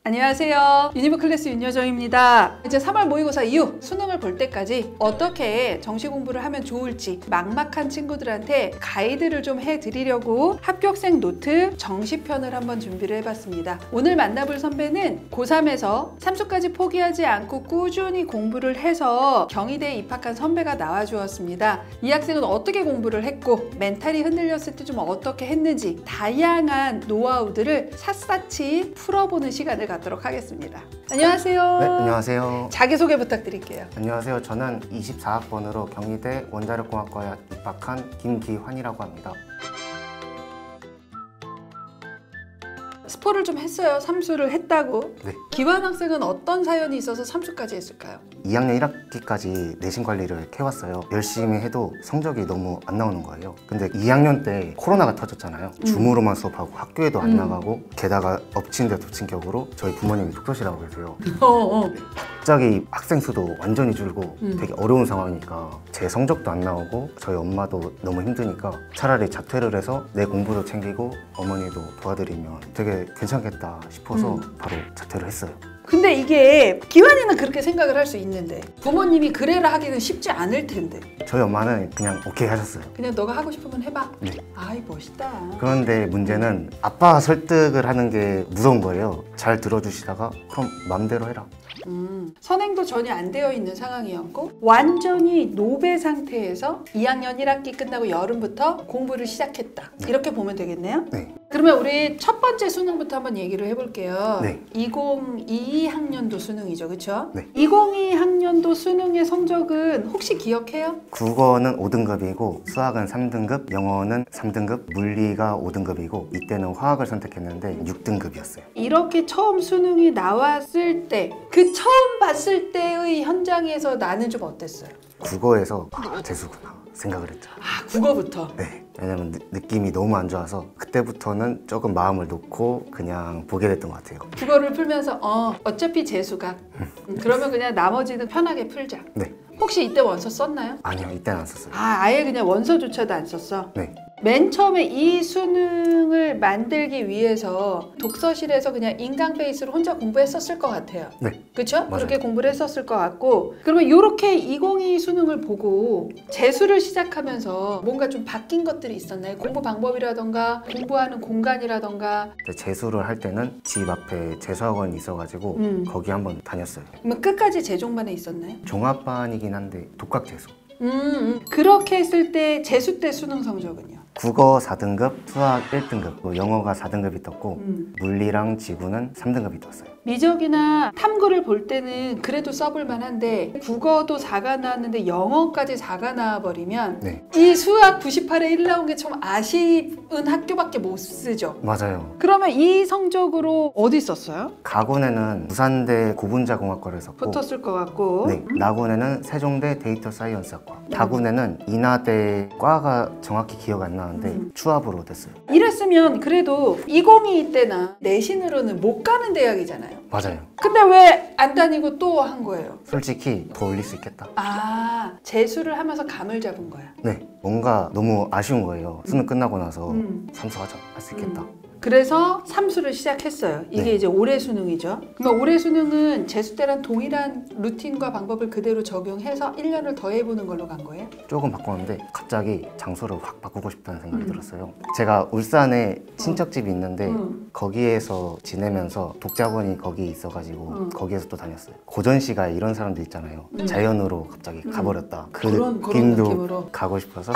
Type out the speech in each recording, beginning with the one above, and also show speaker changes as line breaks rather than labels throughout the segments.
안녕하세요. 유니브 클래스 윤여정입니다. 이제 3월 모의고사 이후 수능을 볼 때까지 어떻게 정시 공부를 하면 좋을지 막막한 친구들한테 가이드를 좀 해드리려고 합격생 노트 정시편을 한번 준비를 해봤습니다. 오늘 만나볼 선배는 고3에서 삼수까지 포기하지 않고 꾸준히 공부를 해서 경희대에 입학한 선배가 나와주었습니다. 이 학생은 어떻게 공부를 했고 멘탈이 흔들렸을 때 좀 어떻게 했는지 다양한 노하우들을 샅샅이 풀어보는 시간을 갖도록 하겠습니다. 안녕하세요.
네, 안녕하세요.
자기소개 부탁드릴게요.
안녕하세요. 저는 24학번으로 경희대 원자력공학과에 입학한 김기환이라고 합니다.
스포를 좀 했어요. 삼수를 했다고.
네.
기환 학생은 어떤 사연이 있어서 삼수까지 했을까요?
2학년 1학기까지 내신 관리를 해왔어요. 열심히 해도 성적이 너무 안 나오는 거예요. 근데 2학년 때 코로나가 터졌잖아요. 줌으로만 수업하고 학교에도 안 나가고 게다가 엎친 데 덮친 격으로 저희 부모님이 독서실하고 계세요. 갑자기 학생 수도 완전히 줄고 되게 어려운 상황이니까 제 성적도 안 나오고 저희 엄마도 너무 힘드니까 차라리 자퇴를 해서 내 공부도 챙기고 어머니도 도와드리면 되게 괜찮겠다 싶어서 바로 자퇴를 했어요.
근데 이게 기환이는 그렇게 생각을 할 수 있는데 부모님이 그래라 하기는 쉽지 않을 텐데
저희 엄마는 그냥 오케이 하셨어요.
그냥 너가 하고 싶으면 해봐.
네.
아이 멋있다.
그런데 문제는 아빠가 설득을 하는 게 무서운 거예요. 잘 들어주시다가 그럼 맘대로 해라.
선행도 전혀 안 되어 있는 상황이었고 완전히 노배 상태에서 2학년 1학기 끝나고 여름부터 공부를 시작했다. 이렇게 보면 되겠네요.
네.
그러면 우리 첫 번째 수능부터 한번 얘기를 해볼게요.
네.
2022학년도 수능이죠, 그렇죠?
네.
2022학년도 수능의 성적은 혹시 기억해요?
국어는 5등급이고 수학은 3등급, 영어는 3등급, 물리가 5등급이고 이때는 화학을 선택했는데 6등급이었어요.
이렇게 처음 수능이 나왔을 때 그 처음 봤을 때의 현장에서 나는 좀 어땠어요?
국어에서 재수구나 생각을 했죠.
아, 국어부터?
네. 왜냐면 느낌이 너무 안 좋아서 그때부터는 조금 마음을 놓고 그냥 보게 됐던 것 같아요.
국어를 풀면서 어차피 재수가 그러면 그냥 나머지는 편하게 풀자.
네.
혹시 이때 원서 썼나요?
아니요, 이때는 안 썼어요.
아예 그냥 원서조차도 안 썼어?
네.
맨 처음에 이 수능을 만들기 위해서 독서실에서 그냥 인강 베이스로 혼자 공부했었을 것 같아요.
네.
그렇죠?
맞아요.
그렇게 공부를 했었을 것 같고 그러면 이렇게 2022 수능을 보고 재수를 시작하면서 뭔가 좀 바뀐 것들이 있었나요? 공부 방법이라던가 공부하는 공간이라던가.
재수를 할 때는 집 앞에 재수학원이 있어가지고 거기 한번 다녔어요.
그러면 끝까지 재종반에 있었나요?
종합반이긴 한데 독학 재수.
그렇게 했을 때 재수 때 수능 성적은요?
국어 4등급, 수학 1등급, 영어가 4등급이 떴고 물리랑 지구는 3등급이 떴어요.
미적이나 탐구를 볼 때는 그래도 써볼 만한데 국어도 4가 나왔는데 영어까지 4가 나와버리면
네.
이 수학 98에 1 나온 게 좀 아쉬운 학교밖에 못 쓰죠.
맞아요.
그러면 이 성적으로 어디 썼어요?
가군에는 부산대 고분자공학과를 썼고
붙었을 것 같고.
네, 나군에는 세종대 데이터 사이언스학과, 다군에는 인하대 과가 정확히 기억 안 나는데 추합으로 됐어요.
이랬으면 그래도 2022 때나 내신으로는 못 가는 대학이잖아요.
맞아요.
근데 왜 안 다니고 또 한 거예요?
솔직히 더 올릴 수 있겠다.
아, 재수를 하면서 감을 잡은 거야.
네, 뭔가 너무 아쉬운 거예요. 수능 끝나고 나서 삼수하자, 할 수 있겠다.
그래서 삼수를 시작했어요. 이게
네.
이제 올해 수능이죠. 그러면 올해 수능은 재수 때랑 동일한 루틴과 방법을 그대로 적용해서 1년을 더 해보는 걸로 간 거예요?
조금 바꿨는데 갑자기 장소를 확 바꾸고 싶다는 생각이 들었어요. 제가 울산에 친척집이 있는데 거기에서 지내면서 독자본이 거기 있어가지고 거기에서 또 다녔어요. 고전시가에 이런 사람들 있잖아요. 자연으로 갑자기 가버렸다.
그런
느낌도
느낌으로.
가고 싶어서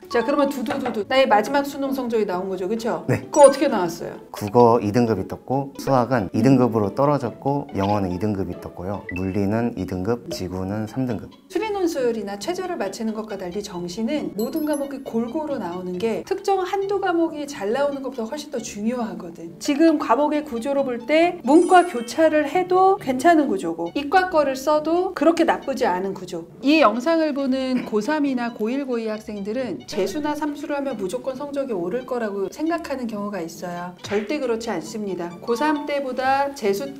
자, 그러면 두두두두 나의 마지막 수능 성적이 나온 거죠, 그렇죠?
네.
그거 어떻게 나왔어요?
국어 2등급이 떴고 수학은 2등급으로 떨어졌고 영어는 2등급이 떴고요. 물리는 2등급, 지구는 3등급.
수리논술이나 최저를 맞추는 것과 달리 정시는 모든 과목이 골고루 나오는 게 특정 한두 과목이 잘 나오는 것보다 훨씬 더 중요하거든. 지금 과목의 구조로 볼 때 문과 교차를 해도 괜찮은 구조고 이과 거를 써도 그렇게 나쁘지 않은 구조. 이 영상을 보는 고3이나 고1, 고2 학생들은 재수나 삼수를 하면 무조건 성적이 오를 거라고 생각하는 경우가 있어요. 절대 그렇지 않습니다. 고3 때보다 재수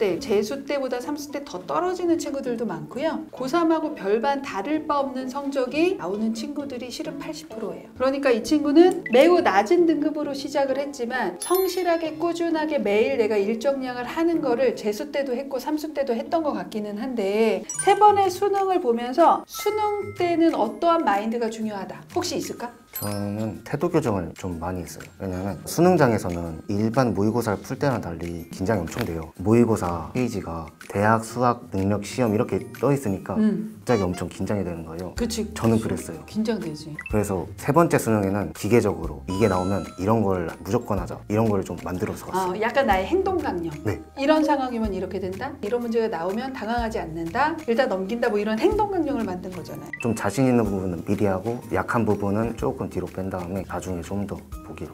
때보다 삼수 때 더 떨어지는 친구들도 많고요. 고3하고 별반 다를 따질 바 없는 성적이 나오는 친구들이 실은 80%예요. 그러니까 이 친구는 매우 낮은 등급으로 시작을 했지만 성실하게 꾸준하게 매일 내가 일정량을 하는 거를 재수 때도 했고 삼수 때도 했던 것 같기는 한데 세 번의 수능을 보면서 수능 때는 어떠한 마인드가 중요하다 혹시 있을까?
저는 태도 교정을 좀 많이 했어요. 왜냐면 수능장에서는 일반 모의고사를 풀 때랑 달리 긴장이 엄청 돼요. 모의고사 페이지가 대학 수학 능력 시험 이렇게 떠 있으니까 갑자기 엄청 긴장이 되는 거예요.
그치.
저는 그랬어요.
긴장되지.
그래서 세 번째 수능에는 기계적으로 이게 나오면 이런 걸 무조건 하자 이런 걸 좀 만들어서 갔어요.
약간 나의 행동 강령.
네.
이런 상황이면 이렇게 된다. 이런 문제가 나오면 당황하지 않는다. 일단 넘긴다. 뭐 이런 행동 강령을 만든 거잖아요.
좀 자신 있는 부분은 미리 하고 약한 부분은 조금 뒤로 뺀 다음에 나중에 좀 더 보기로.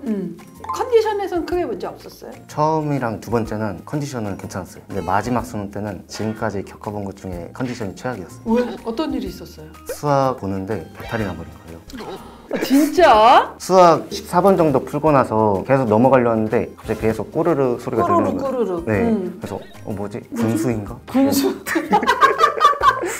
컨디션에선 크게 문제 없었어요?
처음이랑 두 번째는 컨디션은 괜찮았어요. 근데 마지막 수능 때는 지금까지 겪어본 것 중에 컨디션이 최악이었어요.
왜? 어떤 일이 있었어요?
수학 보는데 배탈이 나버린 거예요.
진짜?
수학 14번 정도 풀고 나서 계속 넘어가려 했는데 갑자기 배에서 꼬르르 소리가 들리는 거예요.
꼬르르.
네. 그래서 뭐지? 군수인가?
군수?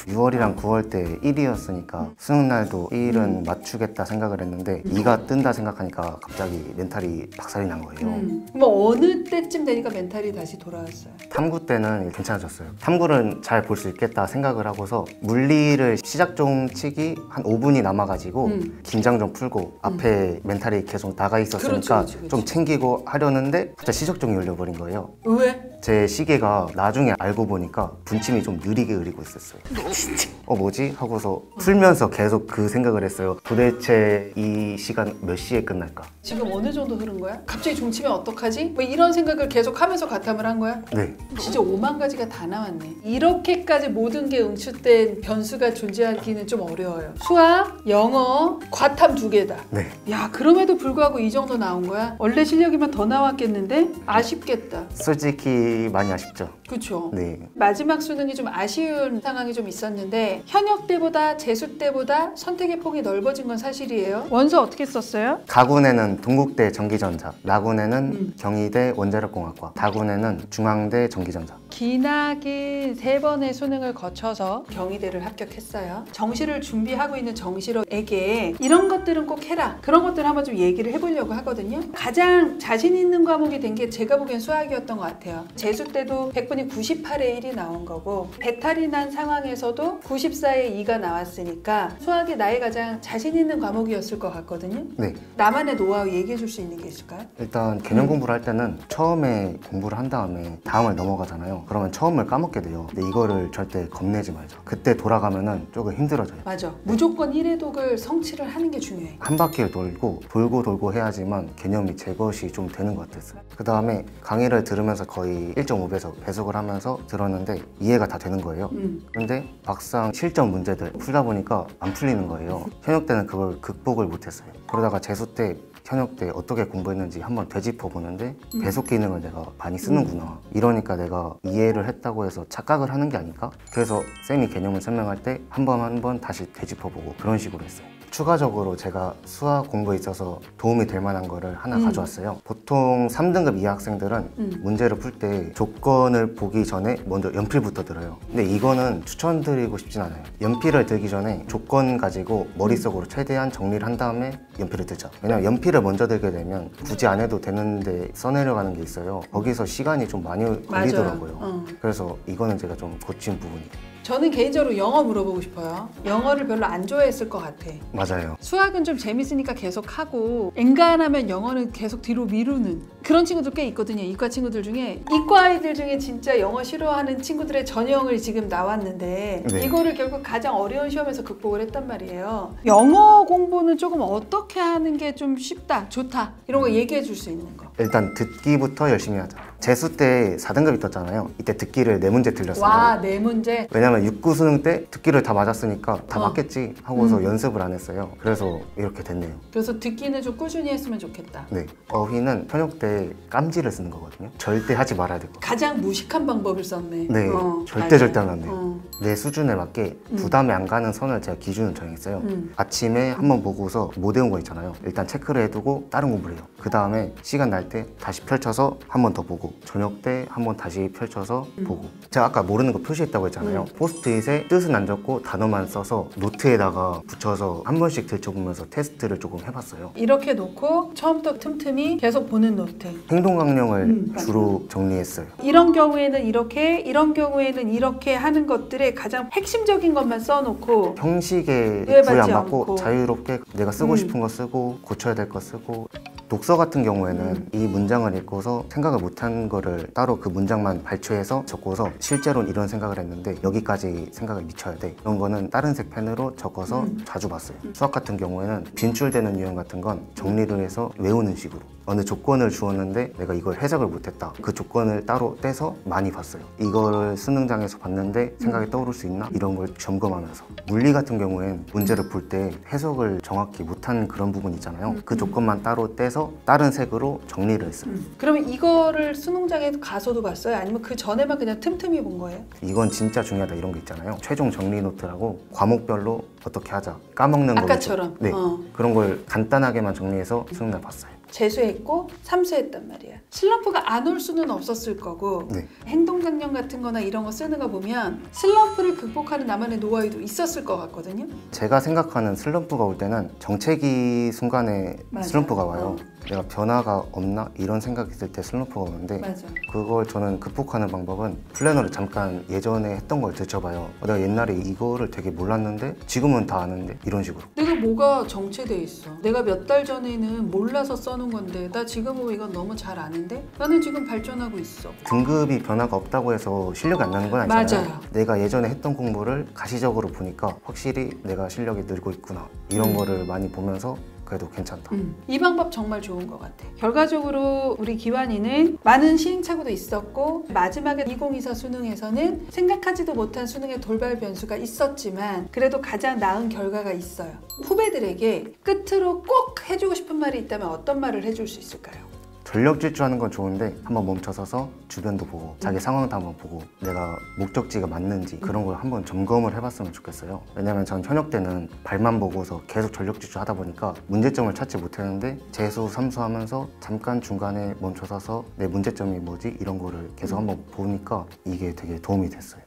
6월이랑 9월 때 1위였으니까 수능 날도 1은 맞추겠다 생각을 했는데 2가 뜬다 생각하니까 갑자기 멘탈이 박살이 난 거예요.
뭐 어느 때쯤 되니까 멘탈이 다시 돌아왔어요?
탐구 때는 괜찮아졌어요. 탐구는 잘 볼 수 있겠다 생각을 하고서 물리를 시작종 치기 한 5분이 남아가지고 긴장 좀 풀고 앞에 멘탈이 계속 나가 있었으니까
그렇지.
좀 챙기고 하려는데 갑자기 시작종이 열려버린 거예요.
왜?
제 시계가 나중에 알고 보니까 분침이 좀 느리게 흐리고 있었어요.
진짜?
뭐지? 하고서 풀면서 계속 그 생각을 했어요. 도대체 이 시간 몇 시에 끝날까?
지금 어느 정도 흐른 거야? 갑자기 종치면 어떡하지? 뭐 이런 생각을 계속 하면서 과탐을 한 거야?
네.
진짜 5만 가지가 다 나왔네. 이렇게까지 모든 게 응축된 변수가 존재하기는 좀 어려워요. 수학, 영어, 과탐 2개다.
네.
야, 그럼에도 불구하고 이 정도 나온 거야? 원래 실력이면 더 나왔겠는데? 아쉽겠다.
솔직히 많이 아쉽죠.
그쵸?
네.
마지막 수능이 좀 아쉬운 상황이 좀 있었는데 현역 때보다 재수 때보다 선택의 폭이 넓어진 건 사실이에요. 원서 어떻게 썼어요?
가군에는 동국대 전기전자, 나군에는 경희대 원자력공학과, 다군에는 중앙대 전기전자.
기나긴 3번의 수능을 거쳐서 경희대를 합격했어요. 정시를 준비하고 있는 정시로에게 이런 것들은 꼭 해라. 그런 것들 한번 좀 얘기를 해보려고 하거든요. 가장 자신 있는 과목이 된 게 제가 보기엔 수학이었던 것 같아요. 재수 때도 100분이 98에 1이 나온 거고 배탈이 난 상황에서도 94에 2가 나왔으니까 수학이 나의 가장 자신 있는 과목이었을 것 같거든요.
네.
나만의 노하우 얘기해 줄 수 있는 게 있을까요?
일단 개념 공부를 할 때는 처음에 공부를 한 다음에 다음을 넘어가잖아요. 그러면 처음을 까먹게 돼요. 근데 이거를 절대 겁내지 말자. 그때 돌아가면은 조금 힘들어져요.
맞아. 무조건 1회 독을 성취를 하는 게 중요해.
한 바퀴를 돌고 해야지만 개념이 제 것이 좀 되는 것 같았어요. 그 다음에 강의를 들으면서 거의 1.5배속 배속을 하면서 들었는데 이해가 다 되는 거예요. 근데 막상 실전 문제들 풀다 보니까 안 풀리는 거예요. 현역 때는 그걸 극복을 못했어요. 그러다가 재수 때 현역 때 어떻게 공부했는지 한번 되짚어 보는데 배속 기능을 내가 많이 쓰는구나. 이러니까 내가 이해를 했다고 해서 착각을 하는 게 아닐까? 그래서 쌤이 개념을 설명할 때 한 번 다시 되짚어 보고 그런 식으로 했어요. 추가적으로 제가 수학 공부에 있어서 도움이 될 만한 거를 하나 가져왔어요. 보통 3등급 이하 학생들은 문제를 풀 때 조건을 보기 전에 먼저 연필부터 들어요. 근데 이거는 추천드리고 싶진 않아요. 연필을 들기 전에 조건 가지고 머릿속으로 최대한 정리를 한 다음에 연필을 들자. 왜냐면 연필을 먼저 들게 되면 굳이 안 해도 되는데 써내려가는 게 있어요. 거기서 시간이 좀 많이 걸리더라고요. 그래서 이거는 제가 좀 고친 부분이에요.
저는 개인적으로 영어 물어보고 싶어요. 영어를 별로 안 좋아했을 것 같아.
맞아요.
수학은 좀 재밌으니까 계속 하고 엔간하면 영어는 계속 뒤로 미루는 그런 친구들 꽤 있거든요. 이과 친구들 중에 이과 아이들 중에 진짜 영어 싫어하는 친구들의 전형을 지금 나왔는데
네.
이거를 결국 가장 어려운 시험에서 극복을 했단 말이에요. 영어 공부는 조금 어떻게 하는 게 좀 쉽다, 좋다 이런 거 얘기해 줄 수 있는 거.
일단 듣기부터 열심히 하자. 재수 때 4등급이 떴잖아요. 이때 듣기를 4문제 틀렸어요.
와, 4문제?
왜냐면 6구 수능 때 듣기를 다 맞았으니까 다 맞겠지 하고서 연습을 안 했어요. 그래서 이렇게 됐네요.
그래서 듣기는 좀 꾸준히 했으면 좋겠다.
네. 어휘는 현역 때 깜지를 쓰는 거거든요. 절대 하지 말아야 될 거.
가장 무식한 방법을 썼네.
네. 절대 하면 안 돼요. 내 수준에 맞게 부담이 안 가는 선을 제가 기준을 정했어요. 아침에 한번 보고서 못 외운 거 있잖아요. 일단 체크를 해두고 다른 공부를 해요. 그 다음에 시간 날 때 다시 펼쳐서 한 번 더 보고 보고 저녁 때 한번 다시 펼쳐서 보고 제가 아까 모르는 거 표시했다고 했잖아요. 포스트잇에 뜻은 안 적고 단어만 써서 노트에다가 붙여서 한 번씩 들춰보면서 테스트를 조금 해봤어요.
이렇게 놓고 처음부터 틈틈이 계속 보는 노트.
행동 강령을 주로 정리했어요.
이런 경우에는 이렇게, 이런 경우에는 이렇게 하는 것들의 가장 핵심적인 것만 써놓고
형식에
구애받지
구애 안 받고
않고.
자유롭게 내가 쓰고 싶은 거 쓰고 고쳐야 될 거 쓰고. 독서 같은 경우에는 이 문장을 읽고서 생각을 못한 거를 따로 그 문장만 발췌해서 적고서 실제로는 이런 생각을 했는데 여기까지 생각을 미쳐야 돼. 이런 거는 다른 색 펜으로 적어서 자주 봤어요. 수학 같은 경우에는 빈출되는 유형 같은 건 정리를 해서 외우는 식으로. 어느 조건을 주었는데 내가 이걸 해석을 못했다. 그 조건을 따로 떼서 많이 봤어요. 이거를 수능장에서 봤는데 생각이 떠오를 수 있나? 이런 걸 점검하면서. 물리 같은 경우엔 문제를 볼 때 해석을 정확히 못한 그런 부분 있잖아요. 그 조건만 따로 떼서 다른 색으로 정리를 했어요.
그러면 이거를 수능장에 가서도 봤어요? 아니면 그 전에만 그냥 틈틈이 본 거예요?
이건 진짜 중요하다 이런 게 있잖아요. 최종 정리 노트라고 과목별로 어떻게 하자. 까먹는 거.
아까처럼.
네. 그런 걸 간단하게만 정리해서 수능날 봤어요.
재수했고 삼수했단 말이야. 슬럼프가 안 올 수는 없었을 거고
네.
행동강령 같은 거나 이런 거 쓰는 거 보면 슬럼프를 극복하는 나만의 노하우도 있었을 것 같거든요.
제가 생각하는 슬럼프가 올 때는 정체기 순간에
맞아.
슬럼프가 와요. 내가 변화가 없나? 이런 생각이 들 때 슬럼프가 오는데
맞아.
그걸 저는 극복하는 방법은 플래너를 잠깐 예전에 했던 걸 들춰봐요. 내가 옛날에 이거를 되게 몰랐는데 지금은 다 아는데 이런 식으로.
내가 뭐가 정체돼 있어. 내가 몇 달 전에는 몰라서 써놓은 건데 나 지금 보면 이건 너무 잘 아는데 나는 지금 발전하고 있어.
등급이 변화가 없다고 해서 실력이 안 나는 건 아니잖아요.
맞아요.
내가 예전에 했던 공부를 가시적으로 보니까 확실히 내가 실력이 늘고 있구나. 이런 거를 많이 보면서 그래도 괜찮다.
이 방법 정말 좋은 것 같아. 결과적으로 우리 기완이는 많은 시행착오도 있었고 마지막에 2024 수능에서는 생각하지도 못한 수능의 돌발 변수가 있었지만 그래도 가장 나은 결과가 있어요. 후배들에게 끝으로 꼭 해주고 싶은 말이 있다면 어떤 말을 해줄 수 있을까요?
전력 질주하는 건 좋은데 한번 멈춰서서 주변도 보고 자기 상황도 한번 보고 내가 목적지가 맞는지 그런 걸 한번 점검을 해봤으면 좋겠어요. 왜냐면 전 현역 때는 발만 보고서 계속 전력 질주 하다 보니까 문제점을 찾지 못했는데 재수, 삼수 하면서 잠깐 중간에 멈춰서서 내 문제점이 뭐지? 이런 거를 계속 한번 보니까 이게 되게 도움이 됐어요.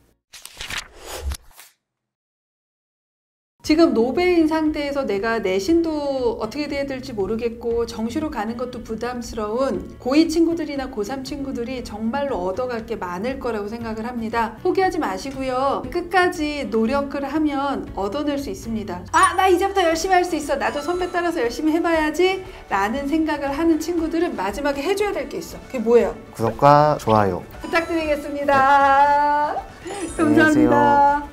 지금 노베인 상태에서 내가 내신도 어떻게 돼야 될지 모르겠고 정시로 가는 것도 부담스러운 고2 친구들이나 고3 친구들이 정말로 얻어갈 게 많을 거라고 생각을 합니다. 포기하지 마시고요. 끝까지 노력을 하면 얻어낼 수 있습니다. 아, 나 이제부터 열심히 할 수 있어. 나도 선배 따라서 열심히 해봐야지 라는 생각을 하는 친구들은 마지막에 해줘야 될 게 있어. 그게 뭐예요?
구독과 좋아요
부탁드리겠습니다.
안녕히 계세요.
감사합니다.